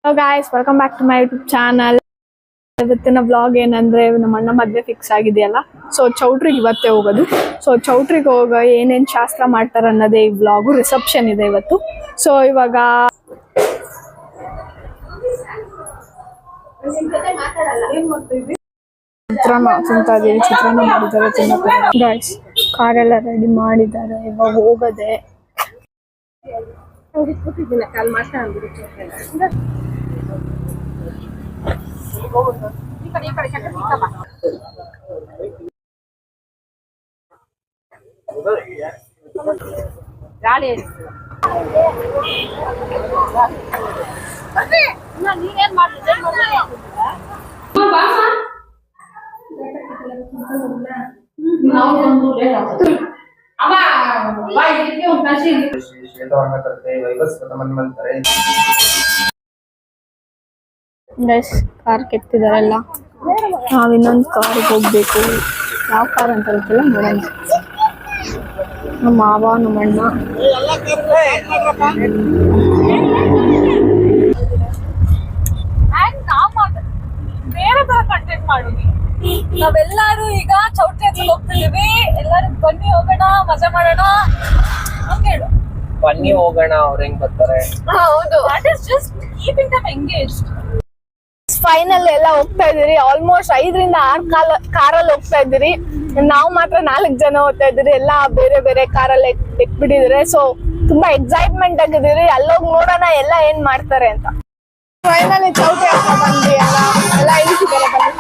Hello guys, welcome back to my YouTube channel. ಇವತ್ತಿನ vlog ಏನಂದ್ರೆ ನಮ್ಮ ಅಣ್ಣ ಮದ್ವೆ ಫಿಕ್ಸ್ ಆಗಿದೆಯಲ್ಲ, ಸೊ ಚೌಟ್ರಿಗೆ ಇವತ್ತೇ ಹೋಗೋದು. ಸೊ ಚೌಟ್ರಿಗೆ ಹೋಗ ಏನೇನ್ ಶಾಸ್ತ್ರ ಮಾಡ್ತಾರೆ ಅನ್ನೋದೇ ಈ ಬ್ಲಾಗು. ರಿಸೆಪ್ಷನ್ ಇದೆ ಇವತ್ತು. ಸೊ ಇವಾಗ ಚಿತ್ರಾನ್ನ ತಿಂತಾ ಇದೀವಿ. ಚಿತ್ರಾನ್ನ ಮಾಡಿದ್ದಾರೆ ತಿನ್ನಕ್ಕೆ. ಗಾಯ್ಸ್, ಕಾರೆಲ್ಲ ರೆಡಿ ಮಾಡಿದ್ದಾರೆ. ಇವಾಗ ಹೋಗದೆ ಗಾಳಿ ನೀನೇನ್ ಮಾಡ್ತಿದ್ದೆ? ಗೈಸ್, ಕಾರ್ ಕೆತ್ತಿದಾರೆಲ್ಲ. ನಾವ್ ಇನ್ನೊಂದು ಕಾರ್ಗೆ ಹೋಗ್ಬೇಕು. ಯಾವ ಕಾರ್ ಅಂತ ಗೊತ್ತಿಲ್ಲ, ನೋಡೋಣ. ನಮ್ಮ ಮಾವ, ನಮ್ಮ ಅಣ್ಣ. ಬೇರೆ ತರ ಕಂಟೆಂಟ್ ಮಾಡೋದು. ನಾವೆಲ್ಲರೂ ಈಗ ಚೌಟ್ರಿ ಹತ್ರ ಹೋಗ್ತಿದೀವಿ. ಎಲ್ಲರೂ ಬನ್ನಿ ಹೋಗೋಣ, ಮಜಾ ಮಾಡೋಣ ಅಂತ ಹೇಳು. ಬನ್ನಿ ಹೋಗೋಣ, ಅವ್ರ ಹೆಂಗ್ ಬರ್ತಾರೆ? ಹೌದು, that is just keeping dum engaged. Final ಎಲ್ಲ ಹೋಗ್ತಾ ಇದೀರಿ. ಆಲ್ಮೋಸ್ಟ್ 5 ರಿಂದ 6 ಕಾರಲ್ಲಿ ಹೋಗ್ತಾ ಇದ್ದೀರಿ. ನಾವು ಮಾತ್ರ 4 ಜನ ಹೋಗ್ತಾ ಇದ್ದೀರಿ. ಎಲ್ಲ ಬೇರೆ ಬೇರೆ ಕಾರಲ್ಲಿ ಎಕ್ಬಿಟ್ಟಿದ್ರೆ. ಸೊ ತುಂಬಾ ಎಕ್ಸೈಟ್ಮೆಂಟ್ ಆಗಿದ್ದೀರಿ. ಅಲ್ಲೋಗಿ ನೋಡೋಣ ಎಲ್ಲ ಏನ್ ಮಾಡ್ತಾರೆ ಅಂತ. ಫೈನಲಿ ಚೌಟ್ರಿ ಹತ್ರ ಬಂದ್ವಿ. ಎಲ್ಲ ಇಳಿಸಿದ್ದಾರೆ. ಬನ್ನಿ.